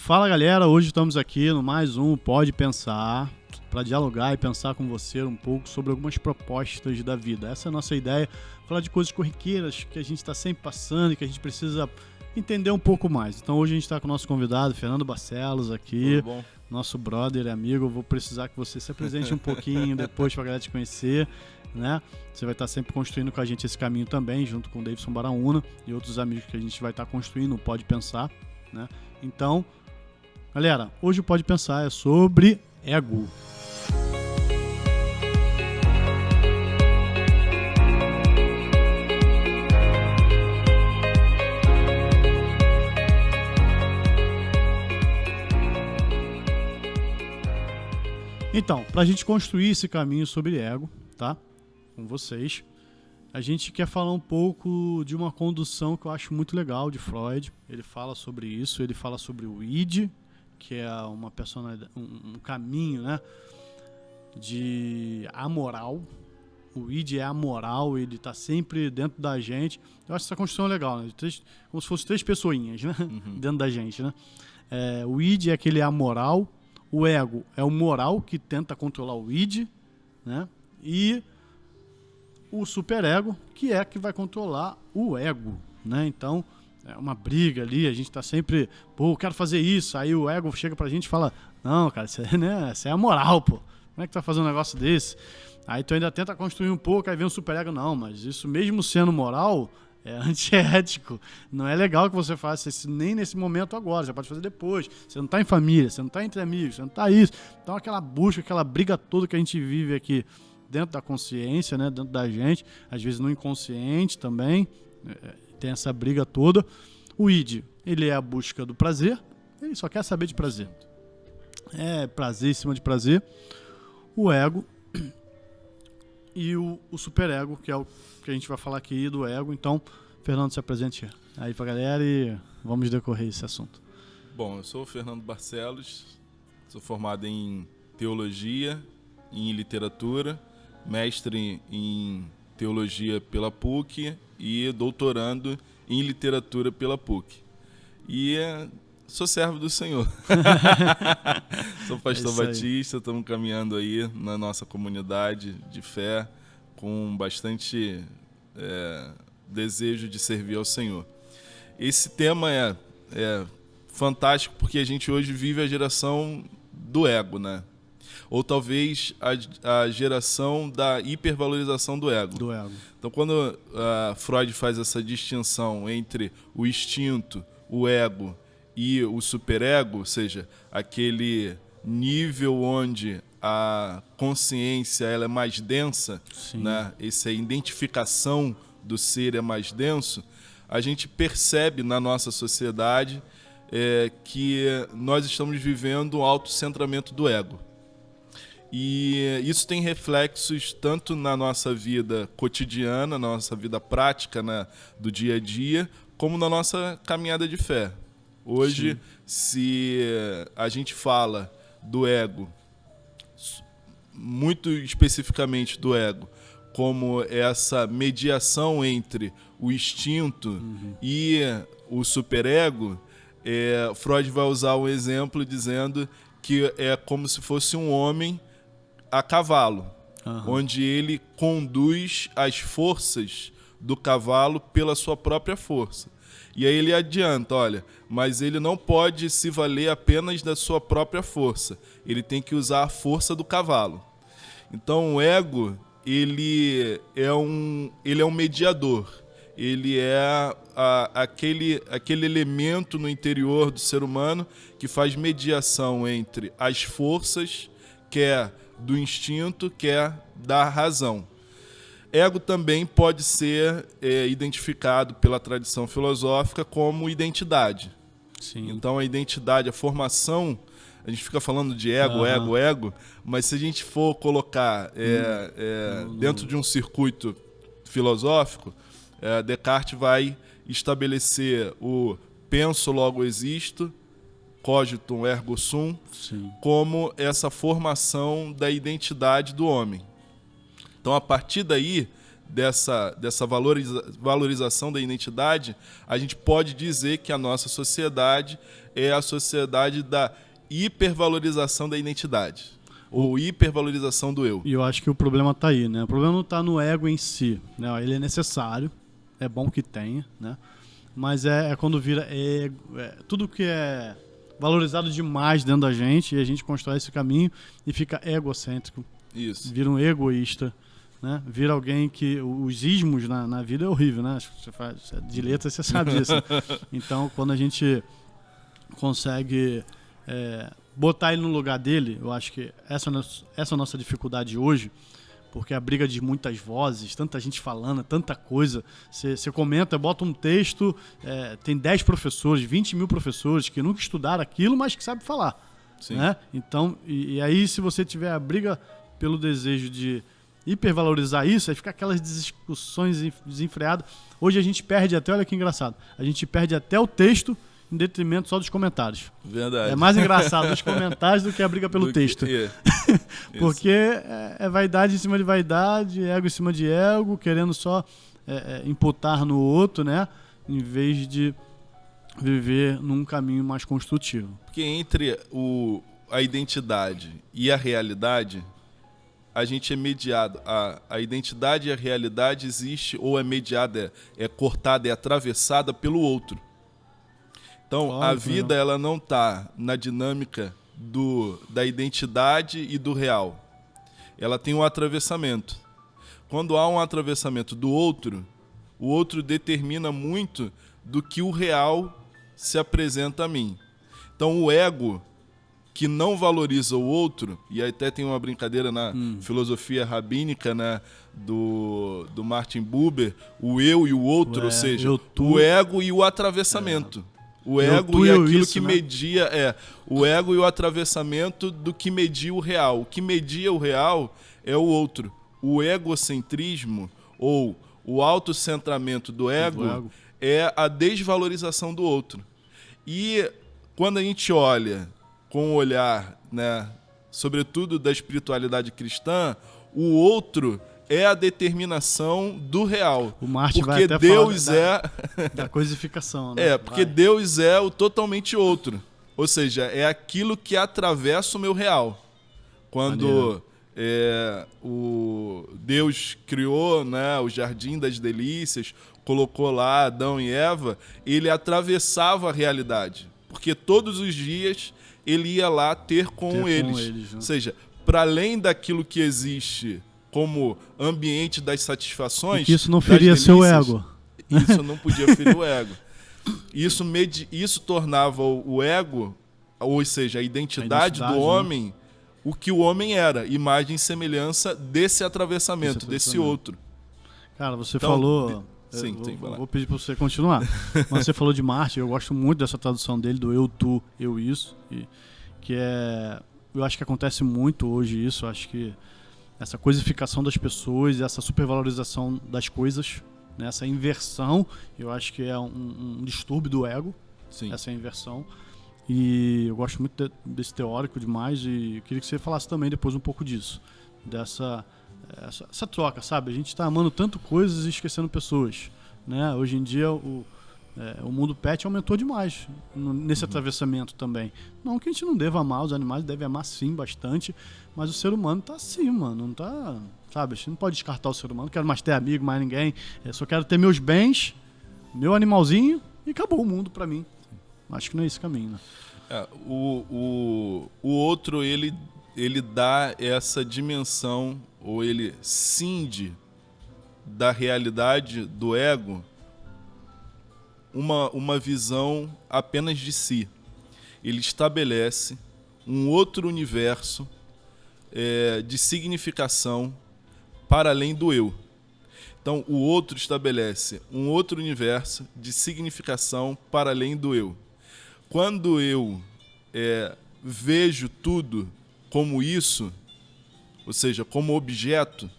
Fala galera, hoje estamos aqui no mais um Pode Pensar, para dialogar e pensar com você um pouco sobre algumas propostas da vida. Essa é a nossa ideia, falar de coisas corriqueiras que a gente está sempre passando e que a gente precisa entender um pouco mais. Então hoje a gente está com o nosso convidado, Fernando Barcelos, aqui, Tudo bom? Nosso brother e amigo. Eu vou precisar que você se apresente um pouquinho depois para a galera te conhecer, né? Você vai estar sempre construindo com a gente esse caminho também, junto com o Davidson Baraúna e outros amigos que a gente vai estar construindo, Pode Pensar, né? Então, galera, hoje o Pode Pensar é sobre ego. Então, para a gente construir esse caminho sobre ego, tá? Com vocês, a gente quer falar um pouco de uma condução que eu acho muito legal de Freud. Ele fala sobre isso, ele fala sobre o id, que é uma personalidade, um caminho, né, de amoral. O id é amoral, ele está sempre dentro da gente. Eu acho essa construção legal, né? Como se fossem três pessoinhas, né? Dentro da gente, né? O id é aquele amoral, o ego é o moral que tenta controlar o id, né? E o superego, que é que vai controlar o ego, né? Então, é uma briga ali, a gente tá sempre, eu quero fazer isso, aí o ego chega pra gente e fala, não, cara, isso é, né, isso é a moral, pô. Como é que tu vai fazer um negócio desse? Aí tu ainda tenta construir um pouco, aí vem o superego, não, mas isso mesmo sendo moral, é antiético. Não é legal que você faça isso nem nesse momento agora, você pode fazer depois. Você não tá em família, você não tá entre amigos, você não tá isso. Então aquela busca, aquela briga toda que a gente vive aqui dentro da consciência, né, dentro da gente, às vezes no inconsciente também, tem essa briga toda. O id, ele é a busca do prazer, ele só quer saber de prazer. É prazer em cima de prazer. O ego e o superego, que é o que a gente vai falar aqui do ego. Então, Fernando, se apresente aí pra galera e vamos decorrer esse assunto. Bom, eu sou o Fernando Barcelos, sou formado em teologia, em literatura, mestre em teologia pela PUC e doutorando em literatura pela PUC. E sou servo do Senhor. Sou pastor batista, estamos caminhando aí na nossa comunidade de fé com bastante desejo de servir ao Senhor. Esse tema é fantástico porque a gente hoje vive a geração do ego, né? Ou talvez a geração da hipervalorização do ego. Então, quando Freud faz essa distinção entre o instinto, o ego e o superego, ou seja, aquele nível onde a consciência ela é mais densa, né? Essa identificação do ser é mais denso, a gente percebe na nossa sociedade que nós estamos vivendo um autocentramento do ego. E isso tem reflexos tanto na nossa vida cotidiana, na nossa vida prática, né, do dia a dia, como na nossa caminhada de fé. Hoje, se a gente fala do ego, muito especificamente do ego, como essa mediação entre o instinto e o superego, Freud vai usar um exemplo dizendo que é como se fosse um homem a cavalo, onde ele conduz as forças do cavalo pela sua própria força. E aí ele adianta, olha, mas ele não pode se valer apenas da sua própria força, ele tem que usar a força do cavalo. Então o ego, ele é um mediador, ele é aquele elemento no interior do ser humano que faz mediação entre as forças, quer do instinto, quer da razão. Ego também pode ser identificado pela tradição filosófica como identidade. Então a identidade, a formação, a gente fica falando de ego, mas se a gente for colocar dentro de um circuito filosófico, Descartes vai estabelecer o penso, logo existo, cogitum ergo sum, como essa formação da identidade do homem. Então, a partir daí, dessa valorização da identidade, a gente pode dizer que a nossa sociedade é a sociedade da hipervalorização da identidade, ou hipervalorização do eu. E eu acho que o problema está aí, né? O problema não está no ego em si, né? Ele é necessário, é bom que tenha, né? Mas é quando vira ego, tudo que é valorizado demais dentro da gente, e a gente constrói esse caminho e fica egocêntrico. Isso. Vira um egoísta, né? Vira alguém que... Os ismos na vida é horrível, né? Acho que você faz de letra, você sabe disso. Então, quando a gente consegue botar ele no lugar dele, eu acho que essa é a nossa dificuldade hoje, porque a briga de muitas vozes, tanta gente falando, tanta coisa. Você comenta, bota um texto, tem 10 professores, 20 mil professores que nunca estudaram aquilo, mas que sabem falar. Sim. Né? Então, e aí se você tiver a briga pelo desejo de hipervalorizar isso, aí fica aquelas discussões desenfreadas. Hoje a gente perde até, olha que engraçado, a gente perde até o texto em detrimento só dos comentários. Verdade. É mais engraçado os comentários do que a briga pelo texto. Porque é vaidade em cima de vaidade, ego em cima de ego, querendo só imputar no outro, né? Em vez de viver num caminho mais construtivo. Porque entre a identidade e a realidade, a gente é mediado. A identidade e a realidade existe ou é mediada, é cortada, é atravessada pelo outro. Então, a vida ela não está na dinâmica da identidade e do real. Ela tem um atravessamento. Quando há um atravessamento do outro, o outro determina muito do que o real se apresenta a mim. Então, o ego que não valoriza o outro, e até tem uma brincadeira na filosofia rabínica, né, do Martin Buber, o eu e o outro, ou seja, o ego e o atravessamento. O ego e aquilo que media o ego e o atravessamento do que media o real. O que media o real é o outro. O egocentrismo ou o autocentramento do ego é a desvalorização do outro. E quando a gente olha com o olhar, né, sobretudo da espiritualidade cristã, o outro é a determinação do real. O Martin porque vai até Deus falar da coisificação, né? Porque Deus é o totalmente outro. Ou seja, é aquilo que atravessa o meu real. Quando o Deus criou, né, o Jardim das Delícias, colocou lá Adão e Eva, ele atravessava a realidade. Porque todos os dias ele ia lá ter com eles. Né? Ou seja, para além daquilo que existe como ambiente das satisfações... E isso não feria seu ego. Isso não podia ferir o ego. Isso tornava o ego, ou seja, a identidade do homem, o que o homem era, imagem e semelhança desse atravessamento, desse outro. Cara, você falou... Sim, vou pedir para você continuar. Mas você falou de Martin, eu gosto muito dessa tradução dele, do eu, tu, eu, isso. Que eu acho que acontece muito hoje isso, acho que essa coisificação das pessoas, essa supervalorização das coisas, né? Essa inversão, eu acho que é um distúrbio do ego. Sim. Essa inversão. E eu gosto muito desse teórico demais e queria que você falasse também depois um pouco disso. Dessa essa troca, sabe? A gente está amando tanto coisas e esquecendo pessoas, né? Hoje em dia o mundo pet aumentou demais nesse atravessamento também. Não que a gente não deva amar os animais, deve amar sim bastante, mas o ser humano tá assim, mano, não tá, sabe? A gente não pode descartar o ser humano, não quero mais ter amigo, mais ninguém, eu só quero ter meus bens, meu animalzinho e acabou o mundo pra mim. Acho que não é esse caminho, né? O outro, ele dá essa dimensão, ou ele cinde da realidade do ego uma visão apenas de si. Ele estabelece um outro universo de significação para além do eu. Então, o outro estabelece um outro universo de significação para além do eu. Quando eu vejo tudo como isso, ou seja, como objeto,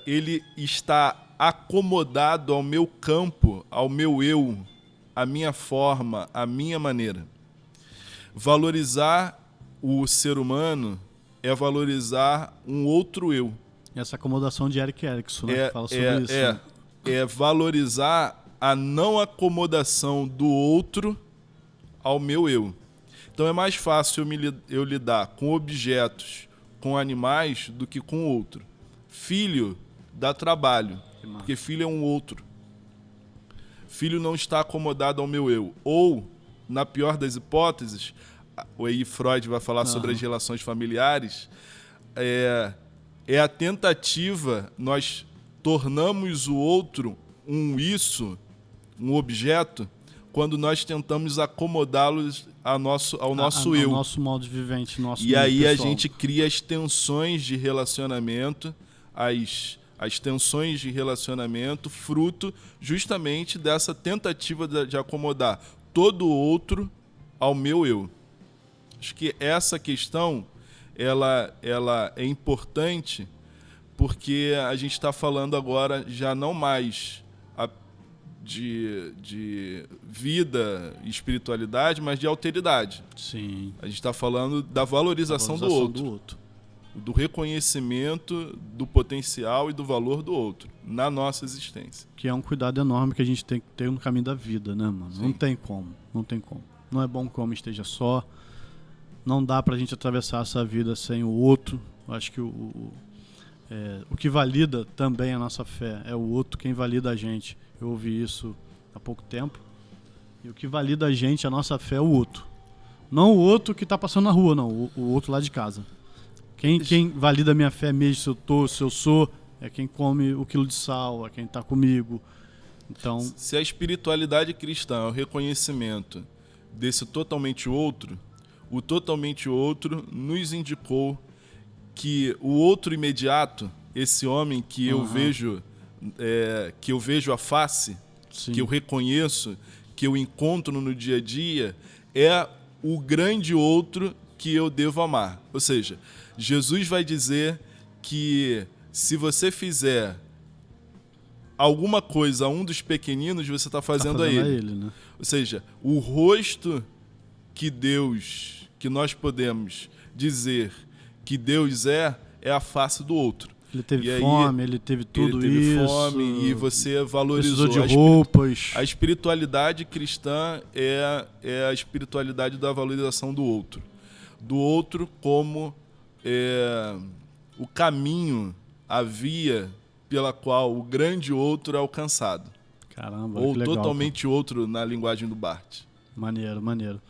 ele está acomodado ao meu campo, ao meu eu, à minha forma, à minha maneira. Valorizar o ser humano é valorizar um outro eu. Essa acomodação de Erik Erikson, né? Que fala sobre isso. É valorizar a não acomodação do outro ao meu eu. Então é mais fácil eu lidar com objetos, com animais, do que com outro. Filho dá trabalho, porque filho é um outro. Filho não está acomodado ao meu eu. Ou, na pior das hipóteses, aí Freud vai falar sobre as relações familiares, é a tentativa, nós tornamos o outro um isso, um objeto, quando nós tentamos acomodá-los ao nosso eu. Ao nosso modo de vivente, nosso E aí pessoal. a gente cria as tensões de relacionamento, as tensões de relacionamento, fruto justamente dessa tentativa de acomodar todo o outro ao meu eu. Acho que essa questão ela é importante porque a gente está falando agora já não mais de vida e espiritualidade, mas de alteridade. Sim. A gente está falando da valorização do outro, do reconhecimento do potencial e do valor do outro na nossa existência. Que é um cuidado enorme que a gente tem que ter no caminho da vida, né, mano? Sim. Não tem como. Não é bom que o homem esteja só. Não dá pra gente atravessar essa vida sem o outro. Eu acho que o que valida também a nossa fé é o outro, quem valida a gente. Eu ouvi isso há pouco tempo. E o que valida a gente, a nossa fé, é o outro. Não o outro que tá passando na rua, não. O outro lá de casa. Quem valida a minha fé mesmo, se eu sou, é quem come o quilo de sal, é quem tá comigo. Então, se a espiritualidade cristã é o reconhecimento desse totalmente outro, o totalmente outro nos indicou que o outro imediato, esse homem que eu vejo a face, sim, que eu reconheço, que eu encontro no dia a dia, é o grande outro que eu devo amar. Ou seja, Jesus vai dizer que se você fizer alguma coisa a um dos pequeninos, você está fazendo a ele. Né? Ou seja, o rosto que nós podemos dizer que Deus é a face do outro. Ele teve fome, ele teve tudo isso. Ele teve fome e você valorizou. Precisou de roupas. A espiritualidade cristã é a espiritualidade da valorização do outro. Do outro como o caminho, a via pela qual o grande outro é alcançado. Caramba, ou que legal, totalmente cara. outro na linguagem do Barth. Maneiro.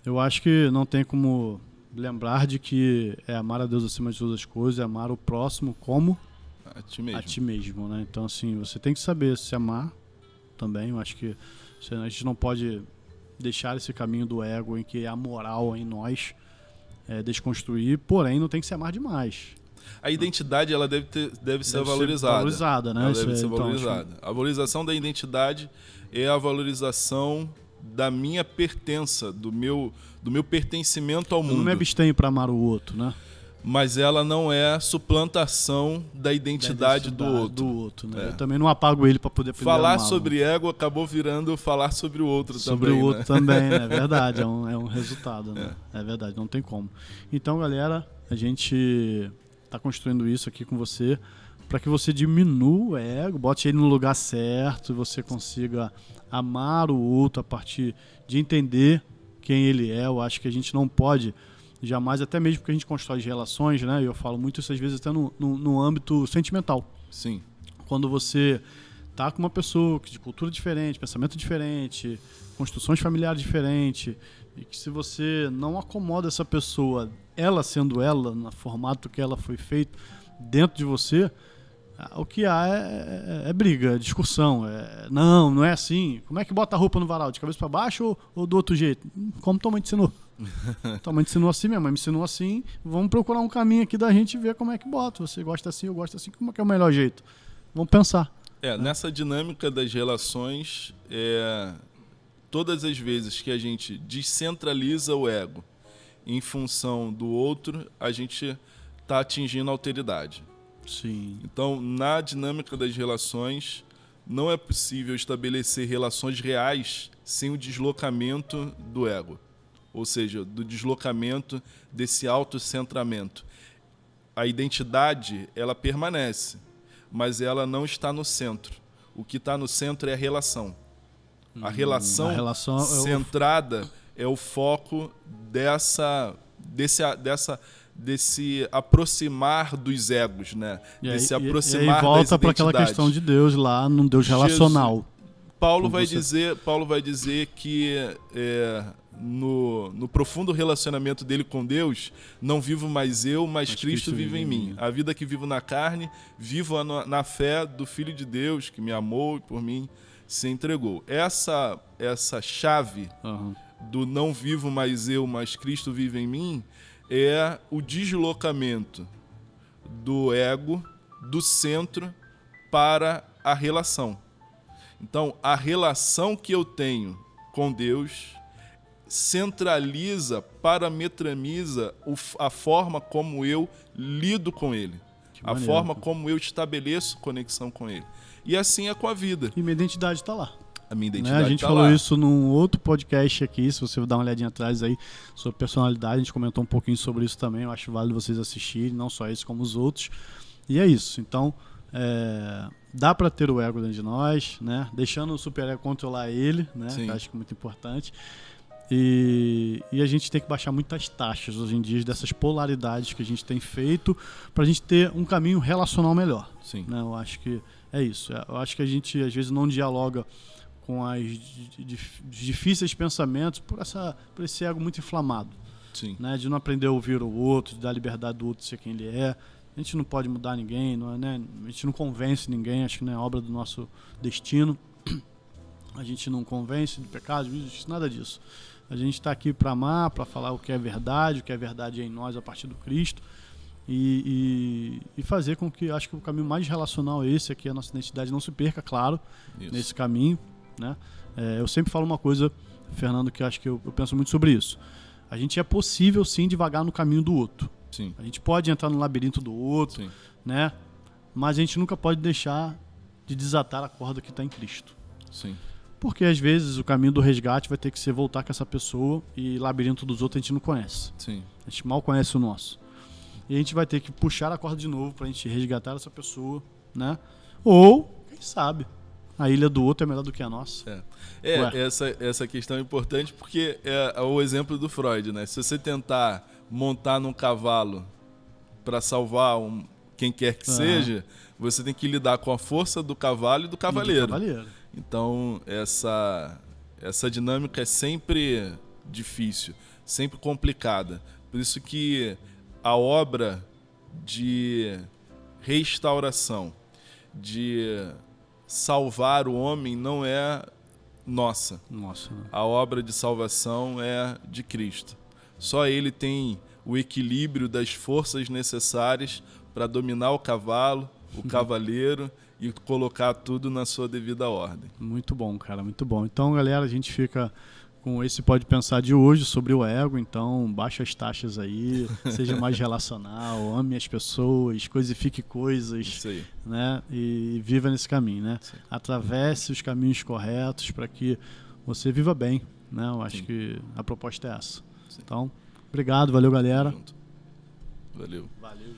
Eu acho que não tem como lembrar de que é amar a Deus acima de todas as coisas, é amar o próximo como a ti mesmo. A ti mesmo, né? Então, assim, você tem que saber se amar também. Eu acho que a gente não pode deixar esse caminho do ego em que a moral em nós desconstruir, porém não tem que se amar demais. A identidade ela deve ser valorizada. Valorizada, né? Ela deve ser então, valorizada. A valorização da identidade é a valorização da minha pertença, do meu pertencimento ao mundo. Eu não me abstenho para amar o outro, né? Mas ela não é suplantação da identidade do outro. Né? Eu também não apago ele para poder falar sobre ego acabou virando falar sobre o outro sobre também. Sobre o outro né? também, né? É verdade, é um resultado, né? É verdade, não tem como. Então, galera, a gente tá construindo isso aqui com você para que você diminua o ego, bote ele no lugar certo e você consiga amar o outro a partir de entender quem ele é. Eu acho que a gente não pode jamais, até mesmo porque a gente constrói relações, né? E eu falo muito isso às vezes até no âmbito sentimental. Sim. Quando você tá com uma pessoa de cultura diferente, pensamento diferente, construções familiares diferentes, e que se você não acomoda essa pessoa, ela sendo ela, no formato que ela foi feito dentro de você, o que há é briga, é discussão. Não é assim. Como é que bota a roupa no varal? De cabeça para baixo ou do outro jeito? Como tua mãe te ensinou? Tua mãe te ensinou assim, minha mãe me ensinou assim. Vamos procurar um caminho aqui da gente ver como é que bota. Você gosta assim, eu gosto assim. Como é que é o melhor jeito? Vamos pensar. Nessa dinâmica das relações, todas as vezes que a gente descentraliza o ego em função do outro, a gente está atingindo a alteridade. Sim. Então, na dinâmica das relações, não é possível estabelecer relações reais sem o deslocamento do ego. Ou seja, do deslocamento desse autocentramento. a identidade, ela permanece, mas ela não está no centro. O que está no centro é a relação. A relação centrada é o foco desse aproximar dos egos, né? Desse aproximar e aí volta para aquela questão de Deus lá, num Deus relacional. Paulo vai dizer que no profundo relacionamento dele com Deus, não vivo mais eu, mas Cristo vive em mim. A vida que vivo na carne, vivo na fé do Filho de Deus, que me amou e por mim se entregou. Essa chave do não vivo mais eu, mas Cristo vive em mim, é o deslocamento do ego, do centro, para a relação. Então, a relação que eu tenho com Deus centraliza, parametramiza a forma como eu lido com Ele. A forma como eu estabeleço conexão com Ele. E assim é com a vida. E minha identidade está lá. A minha identidade A gente falou isso num outro podcast aqui, se você dar uma olhadinha atrás aí, sobre personalidade, a gente comentou um pouquinho sobre isso também, eu acho válido vocês assistirem, não só esse como os outros. E é isso, então... dá para ter o ego dentro de nós, né? Deixando o superego controlar ele, né? Que eu acho que é muito importante. E a gente tem que baixar muitas taxas hoje em dia dessas polaridades que a gente tem feito para a gente ter um caminho relacional melhor. Sim. Né? Eu acho que é isso. Eu acho que a gente às vezes não dialoga com os difíceis pensamentos por esse ego muito inflamado. Sim. Né? De não aprender a ouvir o outro, de dar liberdade do outro ser quem ele é. A gente não pode mudar ninguém, né? A gente não convence ninguém, acho que não é obra do nosso destino. A gente não convence de pecado, de justiça, nada disso. A gente está aqui para amar, para falar o que é verdade em nós a partir do Cristo e fazer com que, acho que o caminho mais relacional é esse aqui, a nossa identidade não se perca, claro, nesse caminho. Né? Eu sempre falo uma coisa, Fernando, que acho que eu penso muito sobre isso. A gente é possível sim devagar no caminho do outro. Sim. A gente pode entrar no labirinto do outro, né? Mas a gente nunca pode deixar de desatar a corda que está em Cristo. Sim. Porque às vezes o caminho do resgate vai ter que ser voltar com essa pessoa e labirinto dos outros a gente não conhece. Sim. A gente mal conhece o nosso. E a gente vai ter que puxar a corda de novo para a gente resgatar essa pessoa, né? Ou, quem sabe, a ilha do outro é melhor do que a nossa. Essa questão é importante porque é o exemplo do Freud, né? Se você tentar montar num cavalo para salvar quem quer que seja, você tem que lidar com a força do cavalo e do cavaleiro. Então, essa dinâmica é sempre difícil, sempre complicada. Por isso que a obra de restauração, de salvar o homem, não é nossa. A obra de salvação é de Cristo. Só ele tem o equilíbrio das forças necessárias para dominar o cavalo, o cavaleiro e colocar tudo na sua devida ordem. Muito bom, cara, muito bom. Então, galera, a gente fica com esse Pode Pensar de hoje sobre o ego. Então, baixa as taxas aí, seja mais relacional, ame as pessoas, coisifique coisas. Isso aí. Né? E viva nesse caminho, né? Atravesse os caminhos corretos para que você viva bem, né? Eu acho que a proposta é essa. Então, obrigado, valeu, galera. Valeu. Valeu.